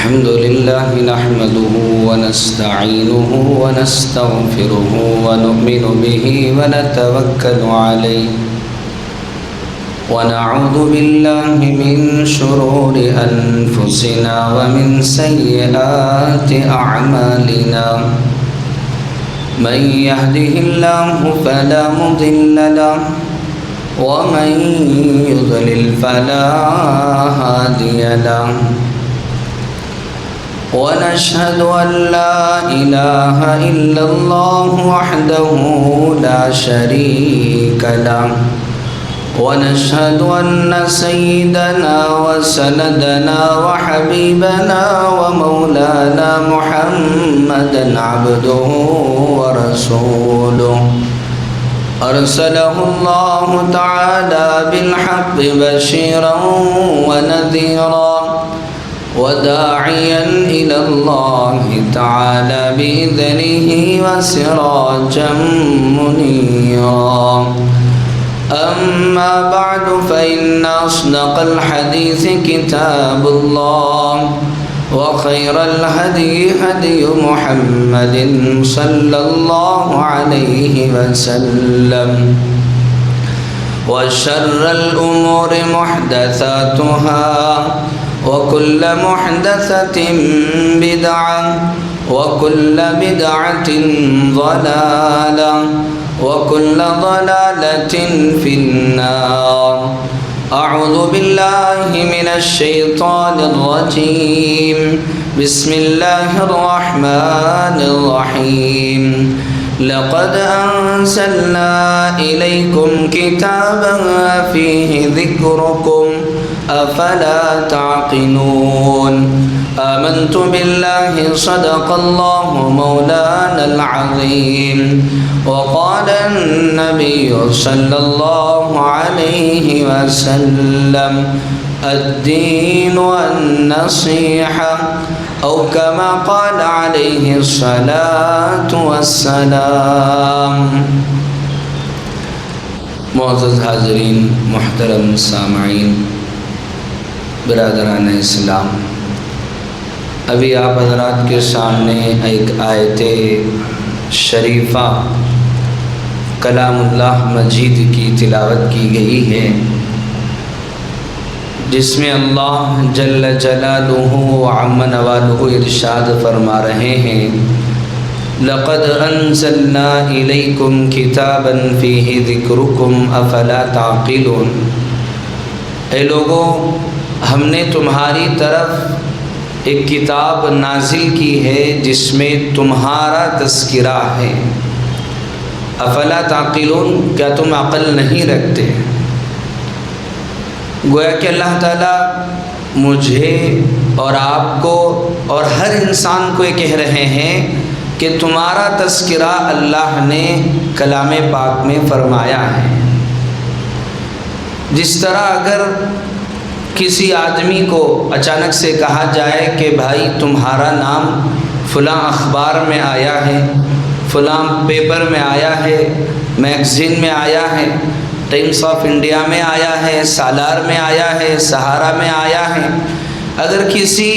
الحمد لله نحمده ونستعينه ونستغفره ونؤمن به ونتوكل عليه ونعوذ بالله من شرور أنفسنا ومن سيئات أعمالنا من يهده الله فلا مضل له ومن يضلل فلا هادي له ونشهد أن لا إله إلا الله وحده لا شريك له ونشهد أن سيدنا وسندنا وحبيبنا ومولانا محمدا عبده ورسوله أرسله الله تعالى بالحق بشيرا ونذيرا وداعيا إلى الله تعالى بإذنه وسراجا منيرا أما بعد فإن أصدق الحديث كتاب الله وخير الهدي هدي محمد صلى الله عليه وسلم وشر الأمور محدثاتها وكل محدثة بدعة وكل بدعة ضلالة وكل ضلالة في النار أعوذ بالله من الشيطان الرجيم بسم الله الرحمن الرحيم لقد أنزلنا إليكم كتابا فيه ذكركم أفلا تعقلون آمنت بالله صدق الله مولانا العظيم وقال النبي صلى الله عليه وسلم الدين النصيحة أو كما قال عليه الصلاة والسلام. معزز حاضرین، محترم سامعین، برادران اسلام، ابھی آپ حضرات کے سامنے ایک آیت شریفہ کلام اللہ مجید کی تلاوت کی گئی ہے، جس میں اللہ جل جلالہ وعم نوالہ ارشاد فرما رہے ہیں لقد انزلنا الیکم کتابا فیہ ذکرکم افلا تعقلون. اے لوگو، ہم نے تمہاری طرف ایک کتاب نازل کی ہے جس میں تمہارا تذکرہ ہے. افلا تعقلون، کیا تم عقل نہیں رکھتے؟ گویا کہ اللہ تعالیٰ مجھے اور آپ کو اور ہر انسان کو یہ کہہ رہے ہیں کہ تمہارا تذکرہ اللہ نے کلام پاک میں فرمایا ہے. جس طرح اگر کسی آدمی کو اچانک سے کہا جائے کہ بھائی تمہارا نام فلاں اخبار میں آیا ہے، فلاں پیپر میں آیا ہے، میگزین میں آیا ہے، ٹائمز آف انڈیا میں آیا ہے، سالار میں آیا ہے، سہارا میں آیا ہے، اگر کسی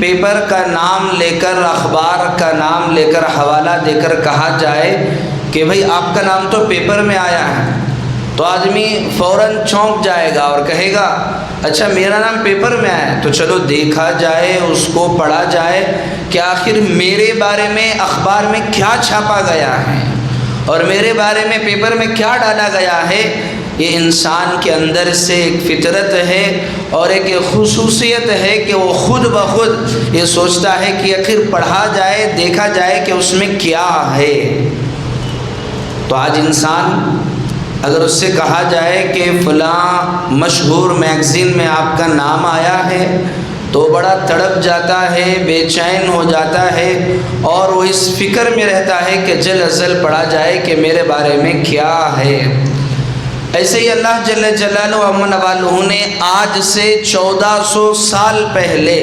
پیپر کا نام لے کر، اخبار کا نام لے کر، حوالہ دے کر کہا جائے کہ بھائی آپ کا نام تو پیپر میں آیا ہے، تو آدمی فوراً چونک جائے گا اور کہے گا اچھا میرا نام پیپر میں آیا ہے، تو چلو دیکھا جائے، اس کو پڑھا جائے کہ آخر میرے بارے میں اخبار میں کیا چھاپا گیا ہے اور میرے بارے میں پیپر میں کیا ڈالا گیا ہے. یہ انسان کے اندر سے ایک فطرت ہے اور ایک خصوصیت ہے کہ وہ خود بخود یہ سوچتا ہے کہ آخر پڑھا جائے، دیکھا جائے کہ اس میں کیا ہے. تو آج انسان اگر اس سے کہا جائے کہ فلاں مشہور میگزین میں آپ کا نام آیا ہے تو بڑا تڑپ جاتا ہے، بے چین ہو جاتا ہے اور وہ اس فکر میں رہتا ہے کہ جلد از جلد پڑھا جائے کہ میرے بارے میں کیا ہے. ایسے ہی اللہ جل جلالہ و نوالہ نے آج سے 1400 سال پہلے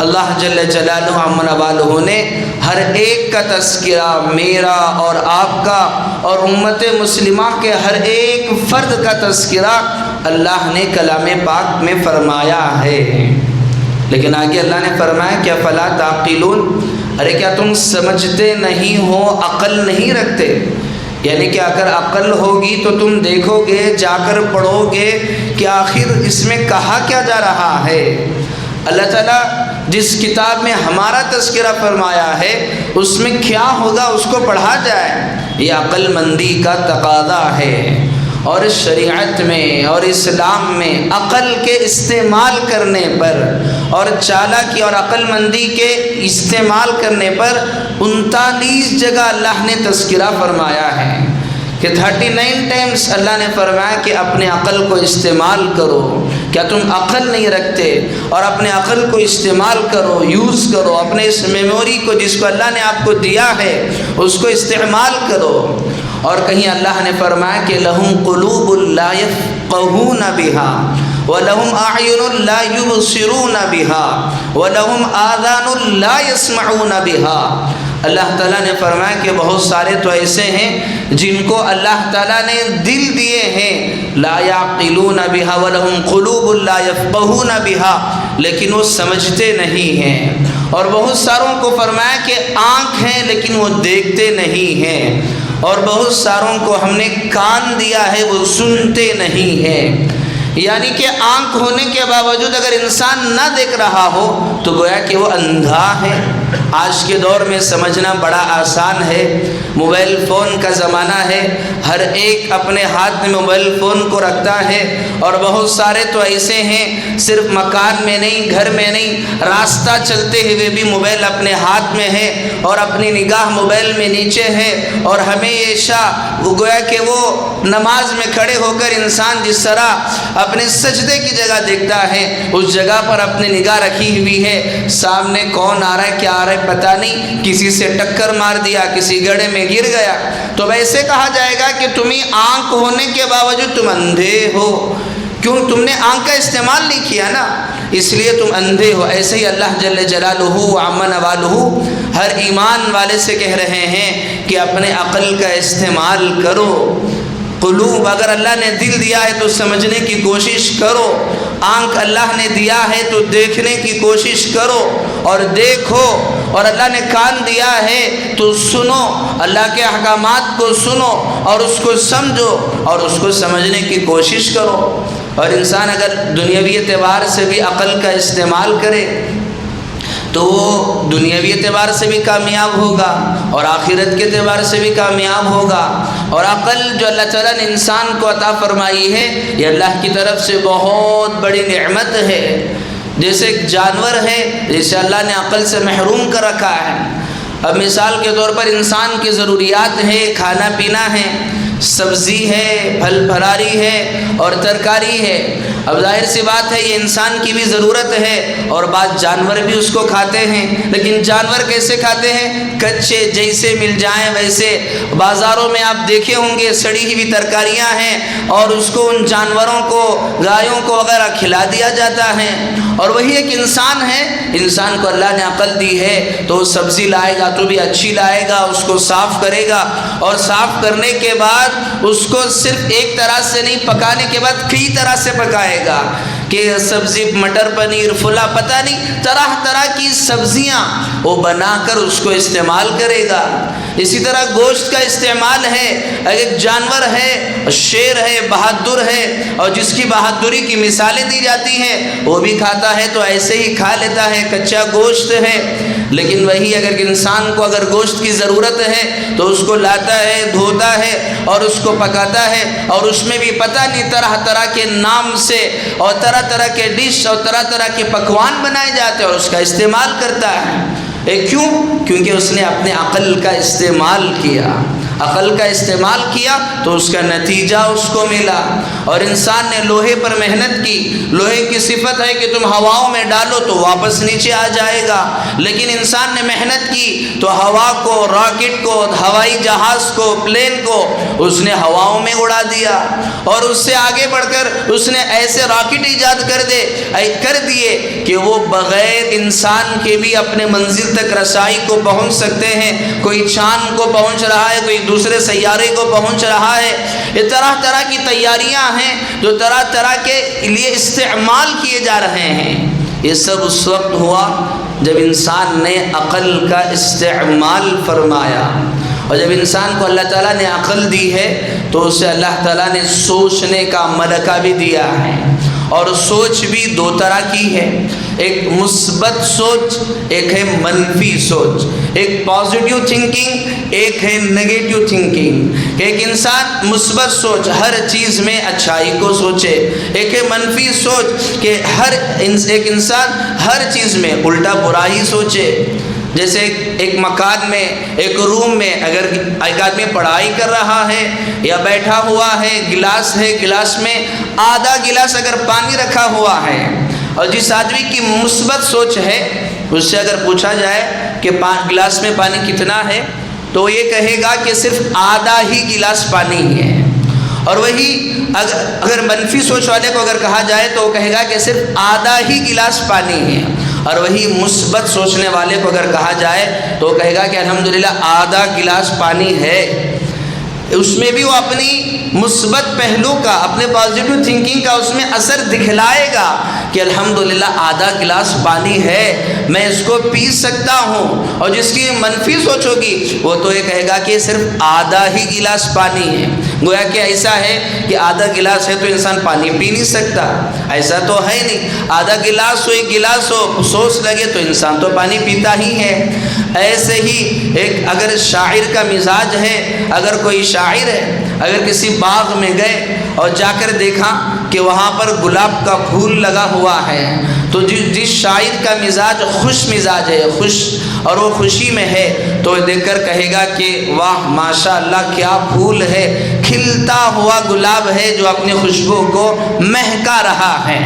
اللہ جل جلالہ و نوالہ نے ہر ایک کا تذکرہ، میرا اور آپ کا اور امت مسلمہ کے ہر ایک فرد کا تذکرہ اللہ نے کلام پاک میں فرمایا ہے. لیکن آگے اللہ نے فرمایا کہ افلا تعقلون، ارے کیا تم سمجھتے نہیں ہو، عقل نہیں رکھتے؟ یعنی کہ اگر عقل ہوگی تو تم دیکھو گے، جا کر پڑھو گے کہ آخر اس میں کہا کیا جا رہا ہے۔ اللہ تعالیٰ جس کتاب میں ہمارا تذکرہ فرمایا ہے اس میں کیا ہوگا اس کو پڑھا جائے، یہ عقل مندی کا تقاضا ہے۔ اور اس شریعت میں اور اسلام میں عقل کے استعمال کرنے پر اور چالاکی اور عقل مندی کے استعمال کرنے پر 39 جگہ اللہ نے تذکرہ فرمایا ہے کہ 39 ٹائمز اللہ نے فرمایا کہ اپنے عقل کو استعمال کرو۔ کیا تم عقل نہیں رکھتے؟ اور اپنے عقل کو استعمال کرو، یوز کرو، اپنے اس میموری کو جس کو اللہ نے آپ کو دیا ہے اس کو استعمال کرو۔ اور کہیں اللہ نے فرمایا کہ لَهُمْ قُلُوبٌ لَا يَفْقَهُونَ بِهَا وَلَهُمْ أَعْيُنٌ لَا يُبْصِرُونَ بِهَا وَلَهُمْ آذَانٌ لَا يَسْمَعُونَ بِهَا۔ اللہ تعالیٰ نے فرمایا کہ بہت سارے تو ایسے ہیں جن کو اللہ تعالیٰ نے دل دیے ہیں، لا يعقلون بها ولهم قلوب لا يفقهون بها، لیکن وہ سمجھتے نہیں ہیں۔ اور بہت ساروں کو فرمایا کہ آنکھ ہیں لیکن وہ دیکھتے نہیں ہیں، اور بہت ساروں کو ہم نے کان دیا ہے وہ سنتے نہیں ہیں۔ یعنی کہ آنکھ ہونے کے باوجود اگر انسان نہ دیکھ رہا ہو تو گویا کہ وہ اندھا ہے۔ آج کے دور میں سمجھنا بڑا آسان ہے، موبائل فون کا زمانہ ہے، ہر ایک اپنے ہاتھ میں موبائل فون کو رکھتا ہے، اور بہت سارے تو ایسے ہیں صرف مکان میں نہیں، گھر میں نہیں، راستہ چلتے ہوئے بھی موبائل اپنے ہاتھ میں ہے اور اپنی نگاہ موبائل میں نیچے ہے، اور ہمیشہ وہ گویا کہ وہ نماز میں کھڑے ہو کر انسان جس طرح اپنے سجدے کی جگہ دیکھتا ہے اس جگہ پر اپنی نگاہ رکھی ہوئی ہے، سامنے کون آ رہا ہے کیا آ رہا ہے پتہ نہیں، کسی سے ٹکر مار دیا، کسی گڑھے میں گر گیا، تو ویسے کہا جائے گا کہ تمہیں آنکھ ہونے کے باوجود تم اندھے ہو، کیوں؟ تم نے آنکھ کا استعمال نہیں کیا نا، اس لیے تم اندھے ہو۔ ایسے ہی اللہ جل جلالہ وعم نوالہ ہر ایمان والے سے کہہ رہے ہیں کہ اپنے عقل کا استعمال کرو۔ قلوب، اگر اللہ نے دل دیا ہے تو سمجھنے کی کوشش کرو، آنکھ اللہ نے دیا ہے تو دیکھنے کی کوشش کرو اور دیکھو، اور اللہ نے کان دیا ہے تو سنو، اللہ کے احکامات کو سنو اور اس کو سمجھو اور اس کو سمجھنے کی کوشش کرو۔ اور انسان اگر دنیاوی اعتبار سے بھی عقل کا استعمال کرے تو وہ دنیاوی اعتبار سے بھی کامیاب ہوگا اور آخرت کے اعتبار سے بھی کامیاب ہوگا۔ اور عقل جو اللہ تعالیٰ نے انسان کو عطا فرمائی ہے یہ اللہ کی طرف سے بہت بڑی نعمت ہے۔ جیسے ایک جانور ہے جسے اللہ نے عقل سے محروم کر رکھا ہے، اب مثال کے طور پر انسان کی ضروریات ہے، کھانا پینا ہے، سبزی ہے، پھل پھلاری ہے اور ترکاری ہے، اب ظاہر سی بات ہے یہ انسان کی بھی ضرورت ہے، اور بعض جانور بھی اس کو کھاتے ہیں، لیکن جانور کیسے کھاتے ہیں؟ کچے جیسے مل جائیں ویسے۔ بازاروں میں آپ دیکھے ہوں گے سڑی ہوئی ترکاریاں ہیں اور اس کو ان جانوروں کو، گایوں کو وغیرہ کھلا دیا جاتا ہے۔ اور وہی ایک انسان ہے، انسان کو اللہ نے عقل دی ہے تو وہ سبزی لائے گا تو بھی اچھی لائے گا، اس کو صاف کرے گا، اور صاف کرنے کے بعد اس کو صرف ایک طرح سے نہیں، پکانے کے بعد کئی طرح سے پکائے گا کہ سبزی، مٹر پنیر، فلا، پتہ نہیں طرح طرح کی سبزیاں وہ بنا کر اس کو استعمال کرے گا۔ اسی طرح گوشت کا استعمال ہے، ایک جانور ہے، شیر ہے، بہادر ہے، اور جس کی بہادری کی مثالیں دی جاتی ہیں وہ بھی کھاتا ہے تو ایسے ہی کھا لیتا ہے، کچا گوشت ہے۔ لیکن وہی اگر انسان کو اگر گوشت کی ضرورت ہے تو اس کو لاتا ہے، دھوتا ہے اور اس کو پکاتا ہے، اور اس میں بھی پتہ نہیں طرح طرح کے نام سے اور طرح طرح کے ڈش اور طرح طرح کے پکوان بنائے جاتے ہیں اور اس کا استعمال کرتا ہے۔ کیوں؟ کیونکہ اس نے اپنے عقل کا استعمال کیا، عقل کا استعمال کیا تو اس کا نتیجہ اس کو ملا۔ اور انسان نے لوہے پر محنت کی، لوہے کی صفت ہے کہ تم ہواؤں میں ڈالو تو واپس نیچے آ جائے گا، لیکن انسان نے محنت کی تو ہوا کو، راکٹ کو، ہوائی جہاز کو، پلین کو اس نے ہواؤں میں اڑا دیا، اور اس سے آگے بڑھ کر اس نے ایسے راکٹ ایجاد کر دیے کہ وہ بغیر انسان کے بھی اپنے منزل تک رسائی کو پہنچ سکتے ہیں۔ کوئی چاند کو پہنچ رہا ہے، کوئی دوسرے سیارے کو پہنچ رہا ہے۔ یہ طرح طرح کی تیاریاں ہیں جو طرح طرح کے لیے استعمال کیے جا رہے ہیں۔ یہ سب اس وقت ہوا جب انسان نے عقل کا استعمال فرمایا، اور جب انسان کو اللہ تعالیٰ نے عقل دی ہے تو اسے اللہ تعالیٰ نے سوچنے کا ملکہ بھی دیا ہے، اور سوچ بھی دو طرح کی ہے، ایک مثبت سوچ، ایک ہے منفی سوچ، ایک پازیٹیو تھنکنگ، ایک ہے نگیٹیو تھنکنگ۔ ایک انسان مثبت سوچ، ہر چیز میں اچھائی کو سوچے، ایک ہے منفی سوچ کہ ایک انسان ہر چیز میں الٹا برا ہی سوچے۔ جیسے ایک مکان میں، ایک روم میں اگر ایک آدمی پڑھائی کر رہا ہے یا بیٹھا ہوا ہے، گلاس ہے، گلاس میں آدھا گلاس اگر پانی رکھا ہوا ہے، اور جس آدمی کی مثبت سوچ ہے اس سے اگر پوچھا جائے کہ گلاس میں پانی کتنا ہے تو وہ یہ کہے گا کہ صرف آدھا ہی گلاس پانی ہے، اور وہی اگر منفی سوچ والے کو اگر کہا جائے تو وہ کہے گا کہ صرف آدھا ہی گلاس پانی ہے، اور وہی مثبت سوچنے والے کو اگر کہا جائے تو وہ کہے گا کہ الحمدللہ آدھا گلاس پانی ہے۔ اس میں بھی وہ اپنی مثبت پہلو کا، اپنے پازیٹیو تھنکنگ کا اس میں اثر دکھلائے گا کہ الحمدللہ آدھا گلاس پانی ہے، میں اس کو پی سکتا ہوں۔ اور جس کی منفی سوچ ہوگی وہ تو یہ کہے گا کہ صرف آدھا ہی گلاس پانی ہے۔ گویا کہ ایسا ہے کہ آدھا گلاس ہے تو انسان پانی پی نہیں سکتا، ایسا تو ہے نہیں۔ آدھا گلاس ہو، ایک گلاس ہو، سوچ لگے تو انسان تو پانی پیتا ہی ہے۔ ایسے ہی ایک اگر شاعر کا مزاج ہے، اگر کوئی شاعر ہے، اگر کسی باغ میں گئے اور جا کر دیکھا کہ وہاں پر گلاب کا پھول لگا ہوا ہے تو جس شاعر کا مزاج خوش مزاج ہے، خوش، اور وہ خوشی میں ہے تو دیکھ کر کہے گا کہ واہ ماشاء اللہ کیا پھول ہے، کھلتا ہوا گلاب ہے جو اپنی خوشبو کو مہکا رہا ہے۔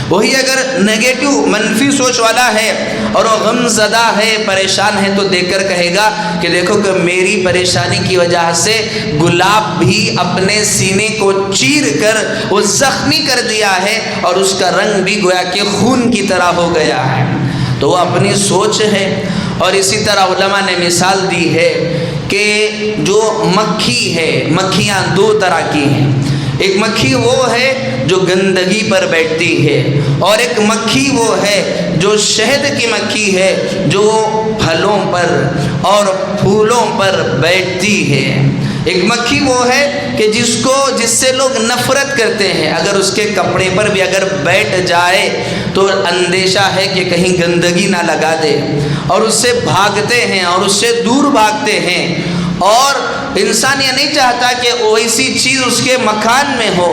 وہی اگر نگیٹو منفی سوچ والا ہے اور وہ غم زدہ ہے، پریشان ہے تو دیکھ کر کہے گا کہ دیکھو کہ میری پریشانی کی وجہ سے گلاب بھی اپنے سینے کو چیر کر وہ زخمی کر دیا ہے اور اس کا رنگ بھی گویا کہ خون کی طرح ہو گیا ہے۔ تو وہ اپنی سوچ ہے۔ اور اسی طرح علماء نے مثال دی ہے کہ جو مکھی ہے، مکھیاں دو طرح کی ہیں، ایک مکھی وہ ہے جو گندگی پر بیٹھتی ہے، اور ایک مکھی وہ ہے جو شہد کی مکھی ہے جو پھلوں پر اور پھولوں پر بیٹھتی ہے۔ ایک مکھی وہ ہے کہ جس سے لوگ نفرت کرتے ہیں، اگر اس کے کپڑے پر بھی اگر بیٹھ جائے تو اندیشہ ہے کہ کہیں گندگی نہ لگا دے، اور اس سے بھاگتے ہیں اور اس سے دور بھاگتے ہیں، اور انسان یہ نہیں چاہتا کہ ویسی چیز اس کے مکان میں ہو،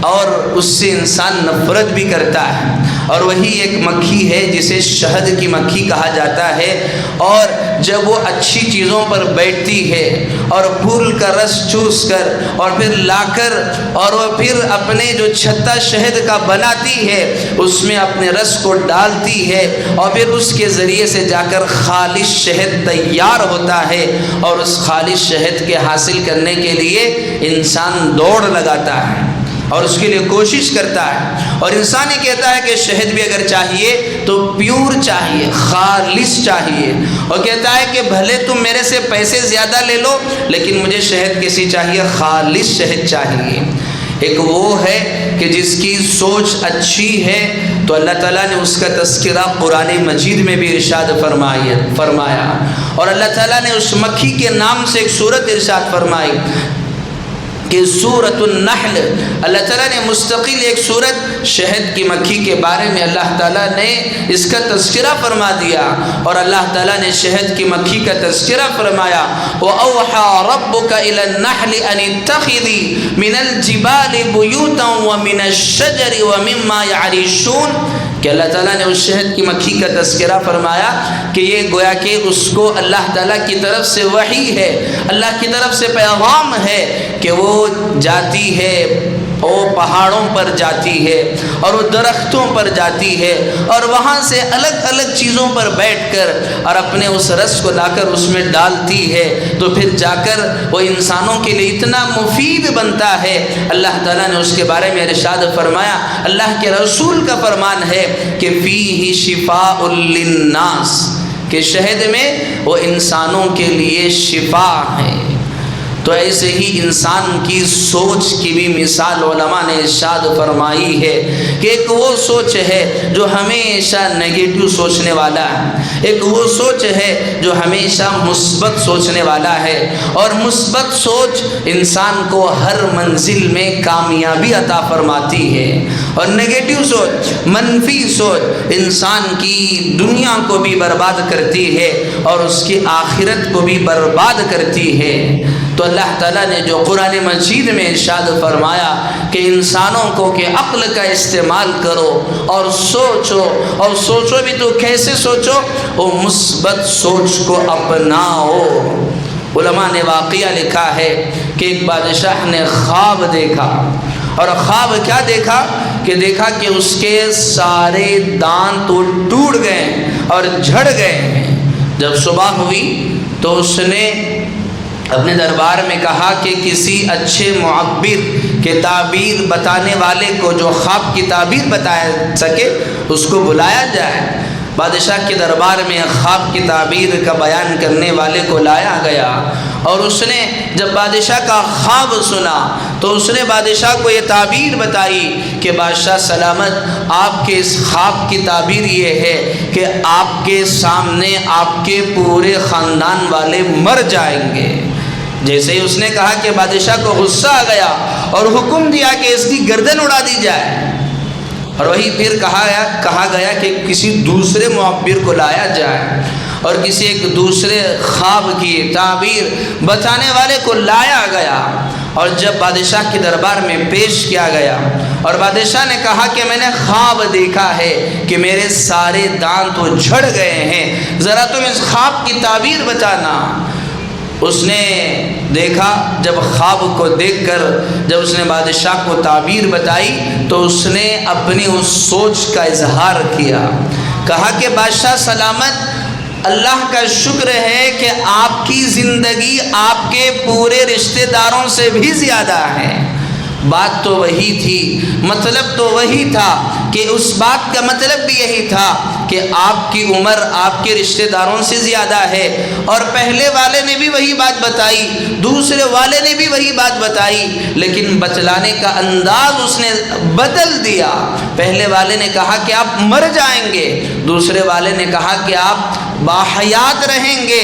اور اس سے انسان نفرت بھی کرتا ہے۔ اور وہی ایک مکھی ہے جسے شہد کی مکھی کہا جاتا ہے، اور جب وہ اچھی چیزوں پر بیٹھتی ہے اور پھول کا رس چوس کر اور پھر لا کر اور وہ پھر اپنے جو چھتا شہد کا بناتی ہے اس میں اپنے رس کو ڈالتی ہے، اور پھر اس کے ذریعے سے جا کر خالص شہد تیار ہوتا ہے، اور اس خالص شہد کے حاصل کرنے کے لیے انسان دوڑ لگاتا ہے اور اس کے لیے کوشش کرتا ہے۔ اور انسان یہ کہتا ہے کہ شہد بھی اگر چاہیے تو پیور چاہیے، خالص چاہیے، اور کہتا ہے کہ بھلے تم میرے سے پیسے زیادہ لے لو لیکن مجھے شہد کیسی چاہیے، خالص شہد چاہیے۔ ایک وہ ہے کہ جس کی سوچ اچھی ہے تو اللہ تعالیٰ نے اس کا تذکرہ قرآن مجید میں بھی ارشاد فرمایا، اور اللہ تعالیٰ نے اس مکھی کے نام سے ایک سورت ارشاد فرمائی کہ سورۃ النحل، اللہ تعالیٰ نے مستقل ایک سورت شہد کی مکھی کے بارے میں اللہ تعالیٰ نے اس کا تذکرہ فرما دیا، اور اللہ تعالیٰ نے شہد کی مکھی کا تذکرہ فرمایا۔ وَأَوْحَى رَبُّكَ إِلَى النَّحْلِ أَنِ اتَّخِذِي مِنَ الْجِبَالِ بُيُوتًا وَمِنَ الشَّجَرِ وَمِمَّا يَعْرِشُونَ، کہ اللہ تعالیٰ نے اس شہد کی مکھی کا تذکرہ فرمایا کہ یہ گویا کہ اس کو اللہ تعالیٰ کی طرف سے وحی ہے، اللہ کی طرف سے پیغام ہے کہ وہ جاتی ہے، وہ پہاڑوں پر جاتی ہے اور وہ درختوں پر جاتی ہے، اور وہاں سے الگ الگ چیزوں پر بیٹھ کر اور اپنے اس رس کو لا کر اس میں ڈالتی ہے، تو پھر جا کر وہ انسانوں کے لیے اتنا مفید بنتا ہے۔ اللہ تعالیٰ نے اس کے بارے میں ارشاد فرمایا، اللہ کے رسول کا فرمان ہے کہ فیہ شفاء للناس، کہ شہد میں وہ انسانوں کے لیے شفا ہے۔ تو ایسے ہی انسان کی سوچ کی بھی مثال علماء نے ارشاد فرمائی ہے کہ ایک وہ سوچ ہے جو ہمیشہ نگیٹو سوچنے والا ہے، ایک وہ سوچ ہے جو ہمیشہ مثبت سوچنے والا ہے، اور مثبت سوچ انسان کو ہر منزل میں کامیابی عطا فرماتی ہے، اور نگیٹو سوچ، منفی سوچ انسان کی دنیا کو بھی برباد کرتی ہے اور اس کی آخرت کو بھی برباد کرتی ہے۔ تو اللہ تعالیٰ نے جو قرآن مجید میں ارشاد فرمایا کہ انسانوں کو کہ عقل کا استعمال کرو اور سوچو، اور سوچو بھی تو کیسے سوچو؟ وہ مثبت سوچ کو اپناؤ۔ علماء نے واقعہ لکھا ہے کہ ایک بادشاہ نے خواب دیکھا، اور خواب کیا دیکھا کہ اس کے سارے دانت تو ٹوٹ گئے اور جھڑ گئے ہیں۔ جب صبح ہوئی تو اس نے اپنے دربار میں کہا کہ کسی اچھے معبر کے تعبیر بتانے والے کو، جو خواب کی تعبیر بتا سکے، اس کو بلایا جائے۔ بادشاہ کے دربار میں خواب کی تعبیر کا بیان کرنے والے کو لایا گیا، اور اس نے جب بادشاہ کا خواب سنا تو اس نے بادشاہ کو یہ تعبیر بتائی کہ بادشاہ سلامت، آپ کے اس خواب کی تعبیر یہ ہے کہ آپ کے سامنے آپ کے پورے خاندان والے مر جائیں گے۔ جیسے ہی اس نے کہا کہ بادشاہ کو غصہ آ گیا اور حکم دیا کہ اس کی گردن اڑا دی جائے، اور وہی پھر کہا گیا کہ کسی دوسرے معبر کو لایا جائے، اور کسی ایک دوسرے خواب کی تعبیر بتانے والے کو لایا گیا، اور جب بادشاہ کے دربار میں پیش کیا گیا اور بادشاہ نے کہا کہ میں نے خواب دیکھا ہے کہ میرے سارے دانت تو جھڑ گئے ہیں، ذرا تم اس خواب کی تعبیر بتانا۔ اس نے دیکھا، جب خواب کو دیکھ کر جب اس نے بادشاہ کو تعبیر بتائی تو اس نے اپنی اس سوچ کا اظہار کیا، کہا کہ بادشاہ سلامت، اللہ کا شکر ہے کہ آپ کی زندگی آپ کے پورے رشتہ داروں سے بھی زیادہ ہے۔ بات تو وہی تھی، مطلب تو وہی تھا کہ اس بات کا مطلب بھی یہی تھا کہ آپ کی عمر آپ کے رشتہ داروں سے زیادہ ہے، اور پہلے والے نے بھی وہی بات بتائی، دوسرے والے نے بھی وہی بات بتائی، لیکن بتلانے کا انداز اس نے بدل دیا۔ پہلے والے نے کہا کہ آپ مر جائیں گے، دوسرے والے نے کہا کہ آپ باحیات رہیں گے،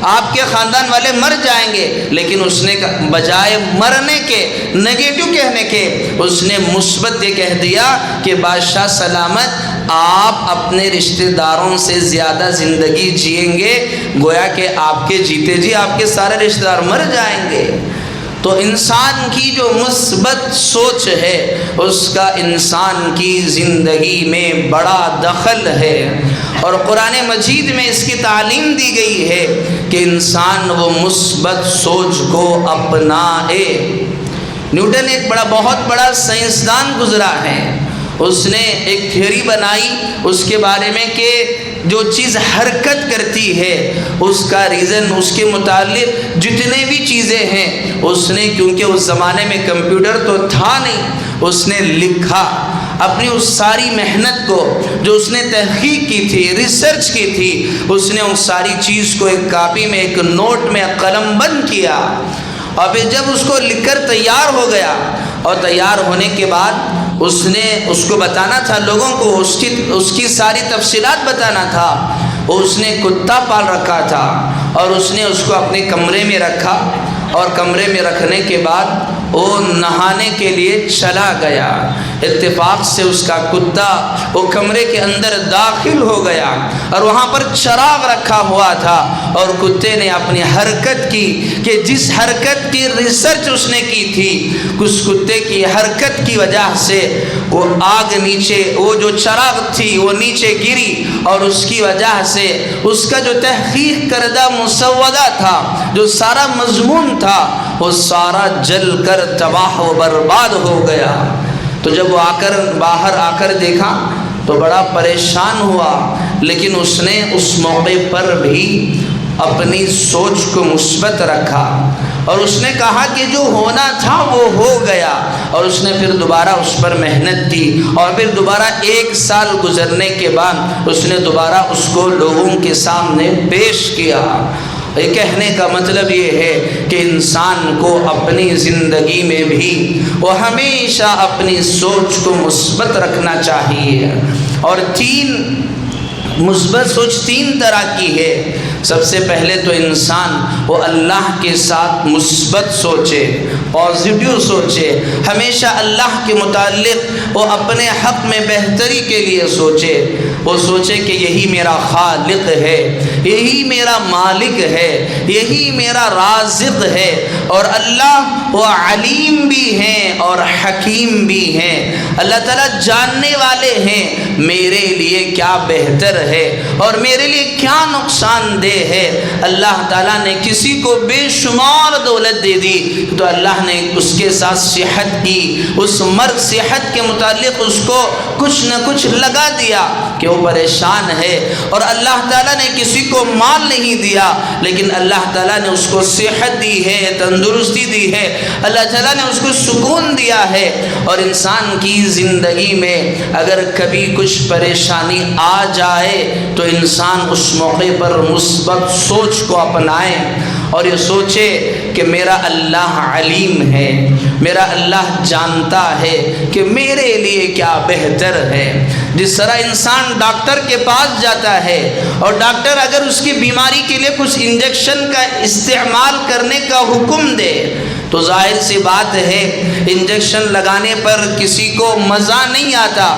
آپ کے خاندان والے مر جائیں گے، لیکن اس نے بجائے مرنے کے، نگیٹو کہنے کے، اس نے مثبت یہ کہہ دیا کہ بادشاہ سلامت، آپ اپنے رشتہ داروں سے زیادہ زندگی جئیں گے، گویا کہ آپ کے جیتے جی آپ کے سارے رشتہ دار مر جائیں گے۔ تو انسان کی جو مثبت سوچ ہے اس کا انسان کی زندگی میں بڑا دخل ہے، اور قرآن مجید میں اس کی تعلیم دی گئی ہے کہ انسان وہ مثبت سوچ کو اپنائے۔ نیوٹن ایک بہت بڑا سائنسدان گزرا ہے، اس نے ایک تھیوری بنائی اس کے بارے میں کہ جو چیز حرکت کرتی ہے اس کا ریزن، اس کے متعلق جتنے بھی چیزیں ہیں اس نے، کیونکہ اس زمانے میں کمپیوٹر تو تھا نہیں، اس نے لکھا اپنی اس ساری محنت کو جو اس نے تحقیق کی تھی، ریسرچ کی تھی، اس نے اس ساری چیز کو ایک کاپی میں، ایک نوٹ میں قلم بند کیا، اور پھر جب اس کو لکھ کر تیار ہو گیا، اور تیار ہونے کے بعد اس نے اس کو بتانا تھا لوگوں کو، اس کی ساری تفصیلات بتانا تھا۔ اس نے کتا پال رکھا تھا، اور اس نے اس کو اپنے کمرے میں رکھا، اور کمرے میں رکھنے کے بعد وہ نہانے کے لیے چلا گیا۔ اتفاق سے اس کا کتا وہ کمرے کے اندر داخل ہو گیا، اور وہاں پر چراغ رکھا ہوا تھا، اور کتے نے اپنی حرکت کی کہ جس حرکت کی ریسرچ اس نے کی تھی، اس کتے کی حرکت کی وجہ سے وہ آگ نیچے، وہ جو چراغ تھی وہ نیچے گری، اور اس کی وجہ سے اس کا جو تحقیق کردہ مسودہ تھا، جو سارا مضمون تھا، وہ سارا جل کر تباہ و برباد ہو گیا۔ تو جب وہ باہر آ کر دیکھا تو بڑا پریشان ہوا، لیکن اس نے اس موقع پر بھی اپنی سوچ کو مثبت رکھا، اور اس نے کہا کہ جو ہونا تھا وہ ہو گیا، اور اس نے پھر دوبارہ اس پر محنت کی، اور پھر دوبارہ 1 سال گزرنے کے بعد اس نے دوبارہ اس کو لوگوں کے سامنے پیش کیا، یہ کہنے کا مطلب یہ ہے کہ انسان کو اپنی زندگی میں بھی وہ ہمیشہ اپنی سوچ کو مثبت رکھنا چاہیے. اور مثبت سوچ تین طرح کی ہے. سب سے پہلے تو انسان وہ اللہ کے ساتھ مثبت سوچے، پازیٹیو سوچے، ہمیشہ اللہ کے متعلق وہ اپنے حق میں بہتری کے لیے سوچے. وہ سوچے کہ یہی میرا خالق ہے، یہی میرا مالک ہے، یہی میرا رازق ہے، اور اللہ وہ علیم بھی ہیں اور حکیم بھی ہیں. اللہ تعالیٰ جاننے والے ہیں میرے لیے کیا بہتر ہے اور میرے لیے کیا نقصان دہ ہے. اللہ تعالیٰ نے کسی کو بے شمار دولت دے دی تو اللہ نے اس کے ساتھ صحت کی، اس مرد صحت کے متعلق اس کو کچھ نہ کچھ لگا دیا کہ وہ پریشان ہے. اور اللہ تعالیٰ نے کسی کو مال نہیں دیا لیکن اللہ تعالیٰ نے اس کو صحت دی ہے، تندرستی دی ہے، اللہ تعالیٰ نے اس کو سکون دیا ہے. اور انسان کی زندگی میں اگر کبھی کچھ پریشانی آ جائے تو انسان اس موقع پر مثبت سوچ کو اپنائے اور یہ سوچے کہ میرا اللہ علیم ہے، میرا اللہ جانتا ہے کہ میرے لیے کیا بہتر ہے. جس طرح انسان ڈاکٹر کے پاس جاتا ہے اور ڈاکٹر اگر اس کی بیماری کے لیے کچھ انجیکشن کا استعمال کرنے کا حکم دے تو ظاہر سی بات ہے انجیکشن لگانے پر کسی کو مزہ نہیں آتا،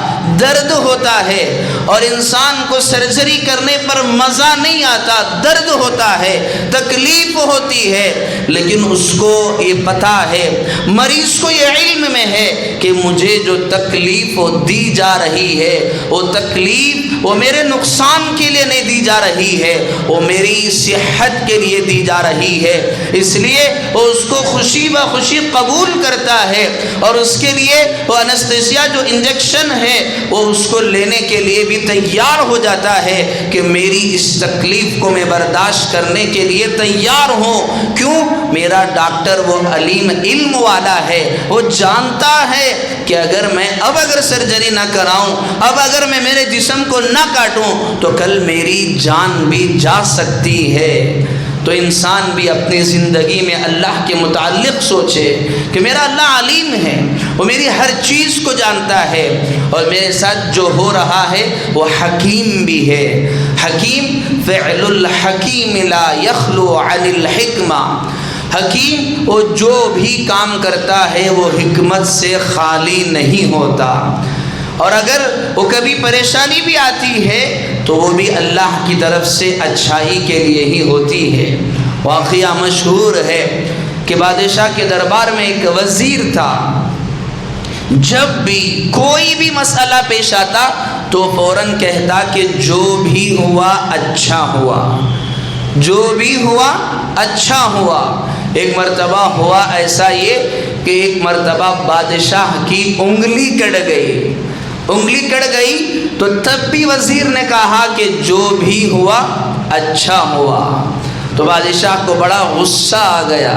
درد ہوتا ہے. اور انسان کو سرجری کرنے پر مزہ نہیں آتا، درد ہوتا ہے، تکلیف ہوتی ہے. لیکن اس کو یہ پتہ ہے، مریض کو یہ علم میں ہے کہ مجھے جو تکلیف دی جا رہی ہے وہ تکلیف وہ میرے نقصان کے لیے نہیں دی جا رہی ہے، وہ میری صحت کے لیے دی جا رہی ہے. اس لیے وہ اس کو خوشی بخوشی قبول کرتا ہے اور اس کے لیے وہ انستھیسیا جو انجیکشن ہے وہ اس کو لینے کے لیے بھی تیار ہو جاتا ہے کہ میری اس تکلیف کو میں برداشت کرنے کے لیے تیار ہوں. کیوں؟ میرا ڈاکٹر وہ علیم علم والا ہے، وہ جانتا ہے کہ اگر سرجری نہ کراؤں، اگر میں میرے جسم کو نہ کاٹوں تو کل میری جان بھی جا سکتی ہے. تو انسان بھی اپنی زندگی میں اللہ کے متعلق سوچے کہ میرا اللہ علیم ہے، وہ میری ہر چیز کو جانتا ہے اور میرے ساتھ جو ہو رہا ہے وہ حکیم بھی ہے. حکیم فعل الحکیم لا یخلو عن الحکمہ. حکیم وہ جو بھی کام کرتا ہے وہ حکمت سے خالی نہیں ہوتا. اور اگر وہ کبھی پریشانی بھی آتی ہے تو وہ بھی اللہ کی طرف سے اچھائی کے لیے ہی ہوتی ہے. واقعہ مشہور ہے کہ بادشاہ کے دربار میں ایک وزیر تھا. جب بھی کوئی بھی مسئلہ پیش آتا تو فوراً کہتا کہ جو بھی ہوا اچھا ہوا، جو بھی ہوا اچھا ہوا. ایک مرتبہ ہوا ایسا یہ کہ ایک مرتبہ بادشاہ کی انگلی کٹ گئی. انگلی کٹ گئی تو تب بھی وزیر نے کہا کہ جو بھی ہوا اچھا ہوا. تو بادشاہ کو بڑا غصہ آ گیا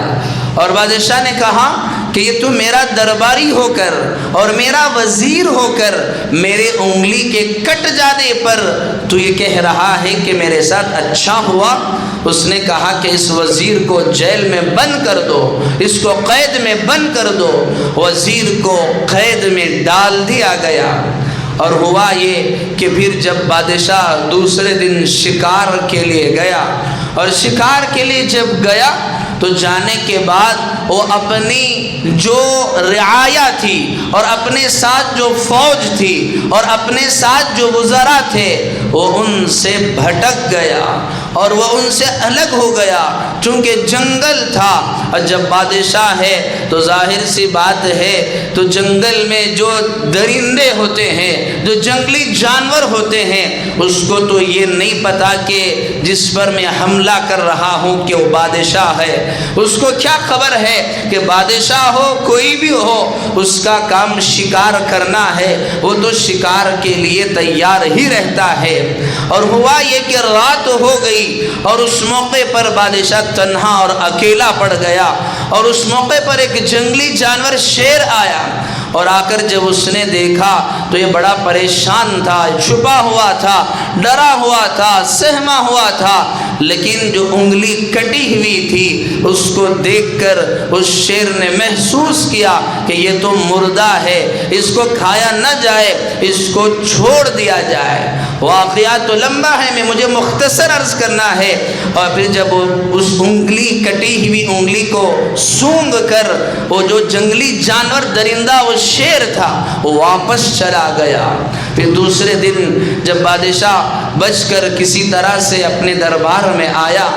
اور بادشاہ نے کہا کہ یہ تو میرا درباری ہو کر اور میرا وزیر ہو کر میرے انگلی کے کٹ جانے پر تو یہ کہہ رہا ہے کہ میرے ساتھ اچھا ہوا. اس نے کہا کہ اس وزیر کو جیل میں بند کر دو، اس کو قید میں بند کر دو. وزیر کو قید میں ڈال دیا گیا. اور ہوا یہ کہ پھر جب بادشاہ دوسرے دن شکار کے لیے گیا اور شکار کے لیے جب گیا تو جانے کے بعد وہ اپنی جو رعایا تھی اور اپنے ساتھ جو فوج تھی اور اپنے ساتھ جو وزراء تھے وہ ان سے بھٹک گیا اور وہ ان سے الگ ہو گیا چونکہ جنگل تھا. اور جب بادشاہ ہے تو ظاہر سی بات ہے تو جنگل میں جو درندے ہوتے ہیں، جو جنگلی جانور ہوتے ہیں، اس کو تو یہ نہیں پتا کہ جس پر میں حملہ کر رہا ہوں کہ وہ بادشاہ ہے. اس کو کیا خبر ہے کہ بادشاہ ہو کوئی بھی ہو اس کا کام شکار کرنا ہے، وہ تو شکار کے لیے تیار ہی رہتا ہے. اور ہوا یہ کہ رات ہو گئی اور اس موقع پر بادشاہ تنہا اور اکیلا پڑ گیا اور اس موقع پر ایک جنگلی جانور شیر آیا اور آ کر جب اس نے دیکھا تو یہ بڑا پریشان تھا، چھپا ہوا تھا، ڈرا ہوا تھا، سہما ہوا تھا. لیکن جو انگلی کٹی ہوئی تھی اس کو دیکھ کر اس شیر نے محسوس کیا کہ یہ تو مردہ ہے، اس کو کھایا نہ جائے، اس کو چھوڑ دیا جائے۔ واقعہ تو لمبا ہے، میں مجھے مختصر عرض کرنا ہے۔ اور پھر جب اس انگلی کٹی ہوئی انگلی کو سونگھ کر وہ جو جنگلی جانور درندہ وہ شیر تھا وہ واپس چلا گیا۔ پھر دوسرے دن جب بادشاہ بچ کر کسی طرح سے اپنے دربار میں آیا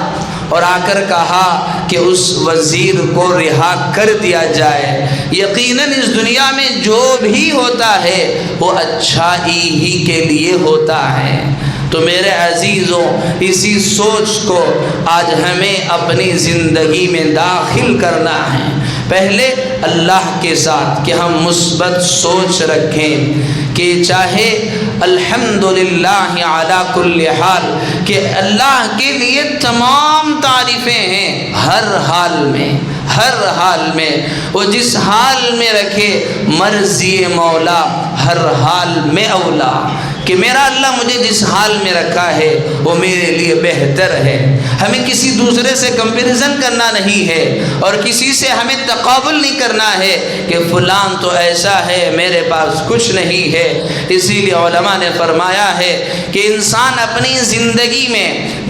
اور آ کر کہا کہ اس وزیر کو رہا کر دیا جائے، یقیناً اس دنیا میں جو بھی ہوتا ہے وہ اچھائی ہی کے لیے ہوتا ہے۔ تو میرے عزیزوں، اسی سوچ کو آج ہمیں اپنی زندگی میں داخل کرنا ہے۔ پہلے اللہ کے ساتھ کہ ہم مثبت سوچ رکھیں کہ چاہے الحمدللہ علی کل حال، کہ اللہ کے لیے تمام تعریفیں ہیں ہر حال میں، ہر حال میں۔ وہ جس حال میں رکھے مرضی مولا ہر حال میں اولا، کہ میرا اللہ مجھے جس حال میں رکھا ہے وہ میرے لیے بہتر ہے۔ ہمیں کسی دوسرے سے کمپیریزن کرنا نہیں ہے اور کسی سے ہمیں تقابل نہیں کرنا ہے کہ فلان تو ایسا ہے میرے پاس کچھ نہیں ہے۔ اسی لیے علماء نے فرمایا ہے کہ انسان اپنی زندگی میں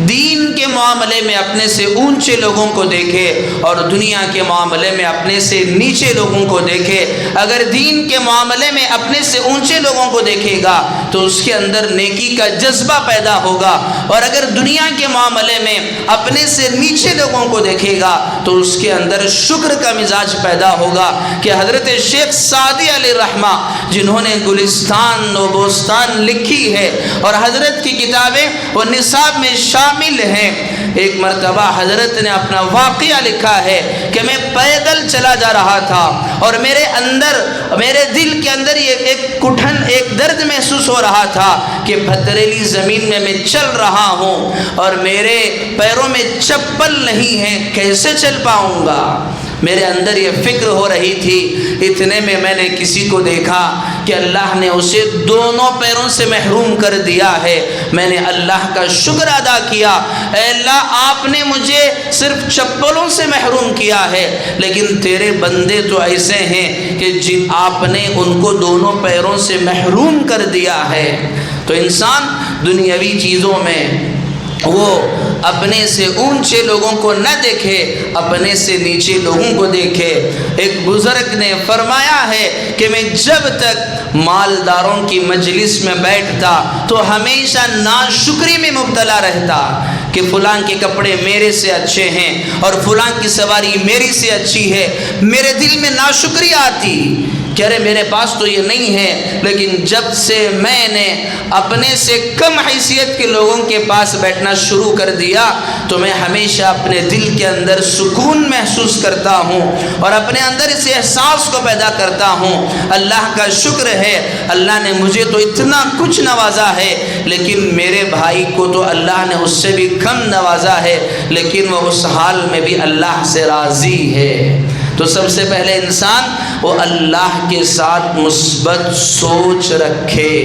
دین کے معاملے میں اپنے سے اونچے لوگوں کو دیکھے اور دنیا کے معاملے میں اپنے سے نیچے لوگوں کو دیکھے۔ اگر دین کے معاملے میں اپنے سے اونچے لوگوں کو دیکھے گا تو اس کے اندر نیکی کا جذبہ پیدا ہوگا، اور اگر دنیا کے معاملے میں اپنے سے نیچے لوگوں کو دیکھے گا تو اس کے اندر شکر کا مزاج پیدا ہوگا۔ کہ حضرت شیخ سعدی علیہ رحمہ جنہوں نے گلستان و بوستان لکھی ہے اور حضرت کی کتابیں وہ نصاب میں شامل ہیں، ایک مرتبہ حضرت نے اپنا واقعہ لکھا ہے کہ میں پیدل چلا جا رہا تھا اور میرے دل کے اندر یہ ایک کٹھن، ایک درد محسوس ہو رہا تھا کہ پتھریلی زمین میں چل رہا ہوں اور میرے پیروں میں چپل نہیں ہے، کیسے چل پاؤں گا؟ میرے اندر یہ فکر ہو رہی تھی۔ اتنے میں نے کسی کو دیکھا کہ اللہ نے اسے دونوں پیروں سے محروم کر دیا ہے۔ میں نے اللہ کا شکر ادا کیا، اے اللہ آپ نے مجھے صرف چپلوں سے محروم کیا ہے، لیکن تیرے بندے تو ایسے ہیں کہ جن آپ نے ان کو دونوں پیروں سے محروم کر دیا ہے۔ تو انسان دنیاوی چیزوں میں وہ اپنے سے اونچے لوگوں کو نہ دیکھے، اپنے سے نیچے لوگوں کو دیکھے۔ ایک بزرگ نے فرمایا ہے کہ میں جب تک مالداروں کی مجلس میں بیٹھتا تو ہمیشہ ناشکری میں مبتلا رہتا کہ فلاں کے کپڑے میرے سے اچھے ہیں اور فلاں کی سواری میری سے اچھی ہے۔ میرے دل میں ناشکری آتی کہ ارے میرے پاس تو یہ نہیں ہے، لیکن جب سے میں نے اپنے سے کم حیثیت کے لوگوں کے پاس بیٹھنا شروع کر دیا تو میں ہمیشہ اپنے دل کے اندر سکون محسوس کرتا ہوں اور اپنے اندر اس احساس کو پیدا کرتا ہوں، اللہ کا شکر ہے اللہ نے مجھے تو اتنا کچھ نوازا ہے، لیکن میرے بھائی کو تو اللہ نے اس سے بھی کم نوازا ہے، لیکن وہ اس حال میں بھی اللہ سے راضی ہے۔ تو سب سے پہلے انسان وہ اللہ کے ساتھ مثبت سوچ رکھے،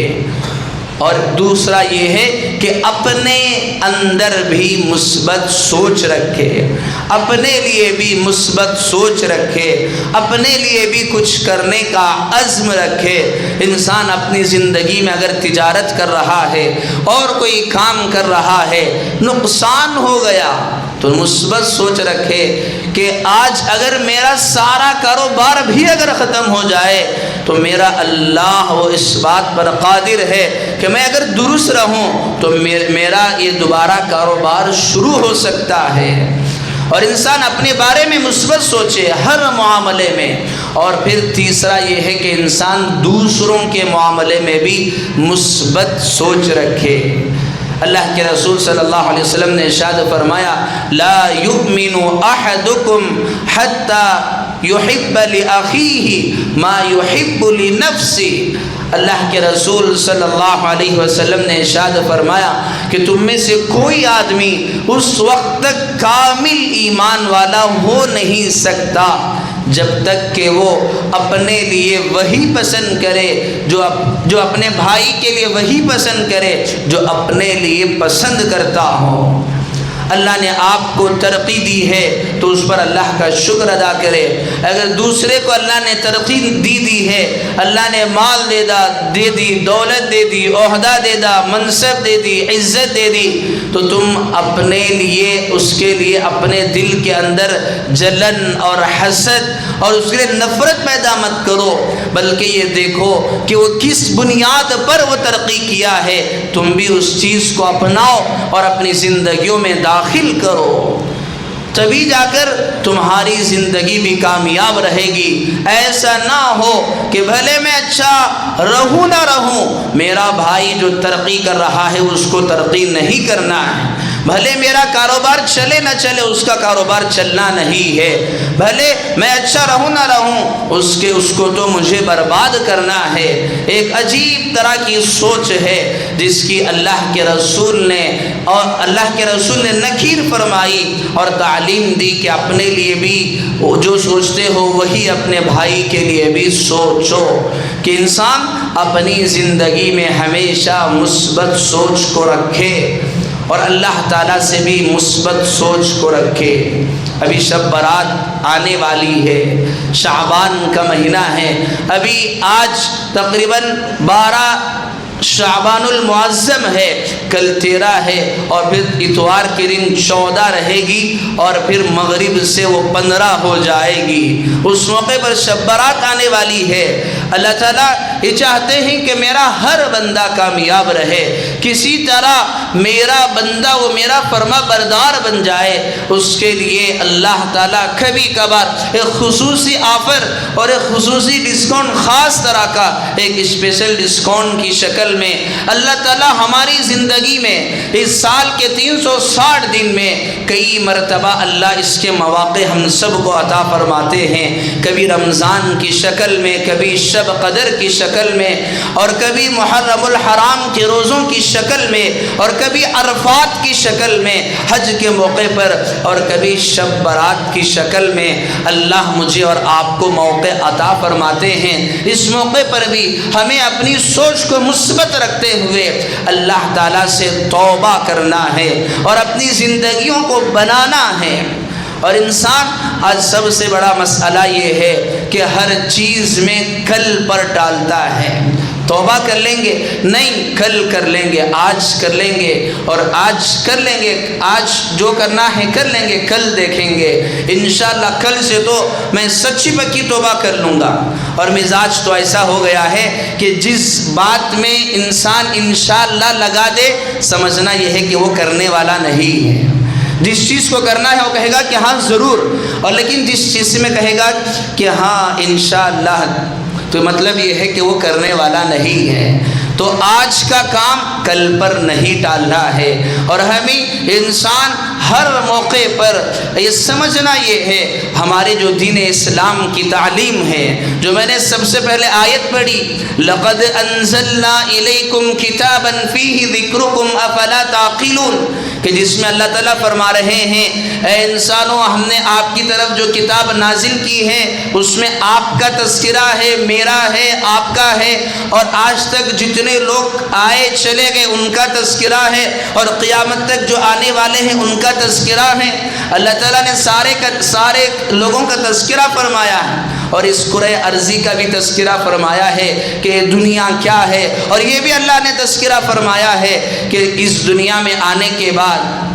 اور دوسرا یہ ہے کہ اپنے اندر بھی مثبت سوچ رکھے، اپنے لیے بھی مثبت سوچ رکھے، اپنے لیے بھی کچھ کرنے کا عزم رکھے۔ انسان اپنی زندگی میں اگر تجارت کر رہا ہے اور کوئی کام کر رہا ہے، نقصان ہو گیا تو مثبت سوچ رکھے کہ آج اگر میرا سارا کاروبار بھی اگر ختم ہو جائے تو میرا اللہ وہ اس بات پر قادر ہے کہ میں اگر درست رہوں تو میرا یہ دوبارہ کاروبار شروع ہو سکتا ہے۔ اور انسان اپنے بارے میں مثبت سوچے ہر معاملے میں۔ اور پھر تیسرا یہ ہے کہ انسان دوسروں کے معاملے میں بھی مثبت سوچ رکھے۔ اللہ کے رسول صلی اللہ علیہ وسلم نے ارشاد فرمایا لا یؤمن احدکم حتی یحب لأخیہ ما یحب لنفسہ۔ اللہ کے رسول صلی اللہ علیہ وسلم نے ارشاد فرمایا کہ تم میں سے کوئی آدمی اس وقت تک کامل ایمان والا ہو نہیں سکتا جب تک کہ وہ اپنے لیے وہی پسند کرے جو اپنے بھائی کے لیے وہی پسند کرے جو اپنے لیے پسند کرتا ہو۔ اللہ نے آپ کو ترقی دی ہے تو اس پر اللہ کا شکر ادا کرے۔ اگر دوسرے کو اللہ نے ترقی دی ہے، اللہ نے مال دے دی، دولت دے دی، عہدہ دے دا، منصب دے دی، عزت دے دی، تو تم اپنے لیے اس کے لیے اپنے دل کے اندر جلن اور حسد اور اس کے لیے نفرت پیدا مت کرو، بلکہ یہ دیکھو کہ وہ کس بنیاد پر وہ ترقی کیا ہے، تم بھی اس چیز کو اپناؤ اور اپنی زندگیوں میں داخل کرو، تبھی جا کر تمہاری زندگی بھی کامیاب رہے گی۔ ایسا نہ ہو کہ بھلے میں اچھا رہوں نہ رہوں، میرا بھائی جو ترقی کر رہا ہے اس کو ترقی نہیں کرنا ہے، بھلے میرا کاروبار چلے نہ چلے اس کا کاروبار چلنا نہیں ہے، بھلے میں اچھا رہوں نہ رہوں اس کو تو مجھے برباد کرنا ہے۔ ایک عجیب طرح کی سوچ ہے جس کی اللہ کے رسول نے نکیر فرمائی اور تعلیم دی کہ اپنے لیے بھی جو سوچتے ہو وہی اپنے بھائی کے لیے بھی سوچو، کہ انسان اپنی زندگی میں ہمیشہ مثبت سوچ کو رکھے اور اللہ تعالیٰ سے بھی مثبت سوچ کو رکھے۔ ابھی شب برات آنے والی ہے، شعبان کا مہینہ ہے، ابھی آج تقریباً 12 شعبان المعظم ہے، کل 13 ہے اور پھر اتوار کے دن 14 رہے گی اور پھر مغرب سے وہ 15 ہو جائے گی۔ اس موقع پر شب برات آنے والی ہے۔ اللہ تعالیٰ یہ چاہتے ہیں کہ میرا ہر بندہ کامیاب رہے، کسی طرح میرا بندہ وہ میرا فرما بردار بن جائے۔ اس کے لیے اللہ تعالیٰ کبھی کبھار ایک خصوصی آفر اور ایک خصوصی ڈسکاؤنٹ، خاص طرح کا ایک اسپیشل ڈسکاؤنٹ کی شکل میں اللہ تعالیٰ ہماری زندگی میں اس سال کے 360 دن میں کئی مرتبہ اللہ اس کے مواقع ہم سب کو عطا فرماتے ہیں، کبھی رمضان کی شکل میں، کبھی شب قدر کی شکل میں، اور کبھی محرم الحرام کے روزوں کی شکل میں، اور کبھی عرفات کی شکل میں حج کے موقع پر، اور کبھی شب برات کی شکل میں اللہ مجھے اور آپ کو موقع عطا فرماتے ہیں۔ اس موقع پر بھی ہمیں اپنی سوچ کو مثبت رکھتے ہوئے اللہ تعالیٰ سے توبہ کرنا ہے اور اپنی زندگیوں کو بنانا ہے۔ اور انسان آج سب سے بڑا مسئلہ یہ ہے کہ ہر چیز میں کل پر ٹالتا ہے۔ توبہ کر لیں گے، نہیں کل کر لیں گے، آج کر لیں گے، اور آج کر لیں گے، آج جو کرنا ہے کر لیں گے، کل دیکھیں گے، انشاءاللہ کل سے تو میں سچی پکی توبہ کر لوں گا۔ اور مزاج تو ایسا ہو گیا ہے کہ جس بات میں انسان انشاءاللہ لگا دے، سمجھنا یہ ہے کہ وہ کرنے والا نہیں ہے۔ جس چیز کو کرنا ہے وہ کہے گا کہ ہاں ضرور، اور لیکن جس چیز میں کہے گا کہ ہاں انشاءاللہ، تو مطلب یہ ہے کہ وہ کرنے والا نہیں ہے۔ تو آج کا کام کل پر نہیں ٹالنا ہے، اور ہمیں انسان ہر موقع پر یہ سمجھنا یہ ہے، ہمارے جو دین اسلام کی تعلیم ہے، جو میں نے سب سے پہلے آیت پڑھی، لَقَدْ أَنزَلْنَا إِلَيْكُمْ كِتَابًا فِيهِ ذِكْرُكُمْ أَفَلَا تَعْقِلُونَ، کہ جس میں اللہ تعالیٰ فرما رہے ہیں اے انسانوں، ہم نے آپ کی طرف جو کتاب نازل کی ہے اس میں آپ کا تذکرہ ہے، میرا ہے، آپ کا ہے، اور آج تک جتنے لوگ آئے چلے گئے ان کا تذکرہ ہے، اور قیامت تک جو آنے والے ہیں ان کا تذکرہ ہے۔ اللہ تعالیٰ نے سارے لوگوں کا تذکرہ فرمایا ہے، اور اس کرۂ ارضی کا بھی تذکرہ فرمایا ہے کہ دنیا کیا ہے، اور یہ بھی اللہ نے تذکرہ فرمایا ہے کہ اس دنیا میں آنے کے بعد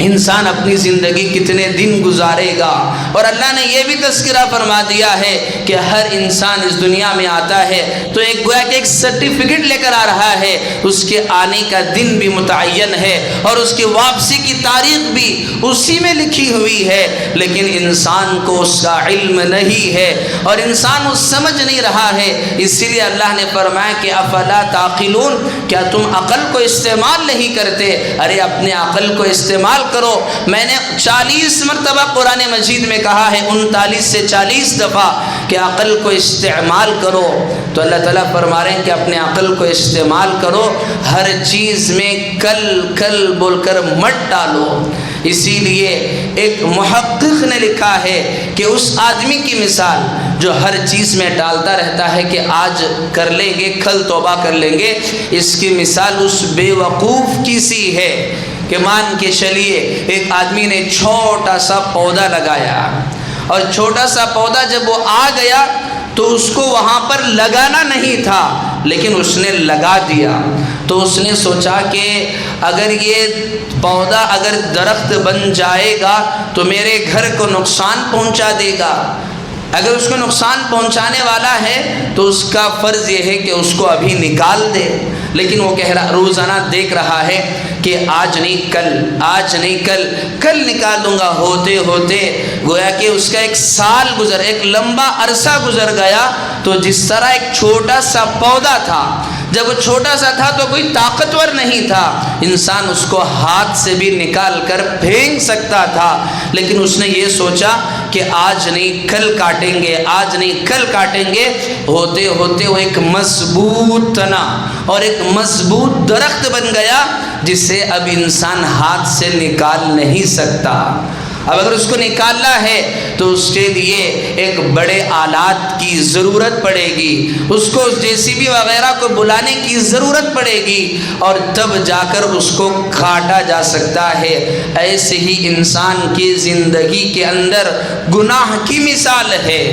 انسان اپنی زندگی کتنے دن گزارے گا، اور اللہ نے یہ بھی تذکرہ فرما دیا ہے کہ ہر انسان اس دنیا میں آتا ہے تو ایک گویا کہ ایک سرٹیفکیٹ لے کر آ رہا ہے، اس کے آنے کا دن بھی متعین ہے اور اس کی واپسی کی تاریخ بھی اسی میں لکھی ہوئی ہے، لیکن انسان کو اس کا علم نہیں ہے اور انسان وہ سمجھ نہیں رہا ہے۔ اسی لیے اللہ نے فرمایا کہ افلا تعقلون، کیا تم عقل کو استعمال نہیں کرتے؟ ارے اپنے عقل کو استعمال کرو۔ میں نے 40 مرتبہ قرآن مجید میں کہا ہے، 39 سے 40 دفعہ کہ عقل کو استعمال کرو، تو اللہ تعالیٰ فرما رہے ہیں کہ اپنے عقل کو استعمال کرو، ہر چیز میں کل کل بول کر مت ڈالو۔ اسی لیے ایک محقق نے لکھا ہے کہ اس آدمی کی مثال جو ہر چیز میں ڈالتا رہتا ہے کہ آج کر لیں گے، کل توبہ کر لیں گے، اس کی مثال اس بے وقوف کی سی ہے کہ مان کے چلیے ایک آدمی نے چھوٹا سا پودا لگایا، اور چھوٹا سا پودا جب وہ آ گیا تو اس کو وہاں پر لگانا نہیں تھا، لیکن اس نے لگا دیا۔ تو اس نے سوچا کہ اگر یہ پودا اگر درخت بن جائے گا تو میرے گھر کو نقصان پہنچا دے گا، اگر اس کو نقصان پہنچانے والا ہے تو اس کا فرض یہ ہے کہ اس کو ابھی نکال دے۔ لیکن وہ کہہ رہا، روزانہ دیکھ رہا ہے کہ آج نہیں کل، آج نہیں کل نکال دوں گا، ہوتے ہوتے گویا کہ اس کا ایک سال گزر، ایک لمبا عرصہ گزر گیا۔ تو جس طرح ایک چھوٹا سا پودا تھا، جب وہ چھوٹا سا تھا تو کوئی طاقتور نہیں تھا، انسان اس کو ہاتھ سے بھی نکال کر پھینک سکتا تھا، لیکن اس نے یہ سوچا کہ آج نہیں کل کاٹیں گے، آج نہیں کل کاٹیں گے۔ ہوتے ہوتے وہ ایک مضبوط تنا اور ایک مضبوط درخت بن گیا، جسے اب انسان ہاتھ سے نکال نہیں سکتا۔ اب اگر اس کو نکالنا ہے تو اس کے لیے ایک بڑے آلات کی ضرورت پڑے گی، اس کو JCB وغیرہ کو بلانے کی ضرورت پڑے گی، اور تب جا کر اس کو کاٹا جا سکتا ہے۔ ایسے ہی انسان کی زندگی کے اندر گناہ کی مثال ہے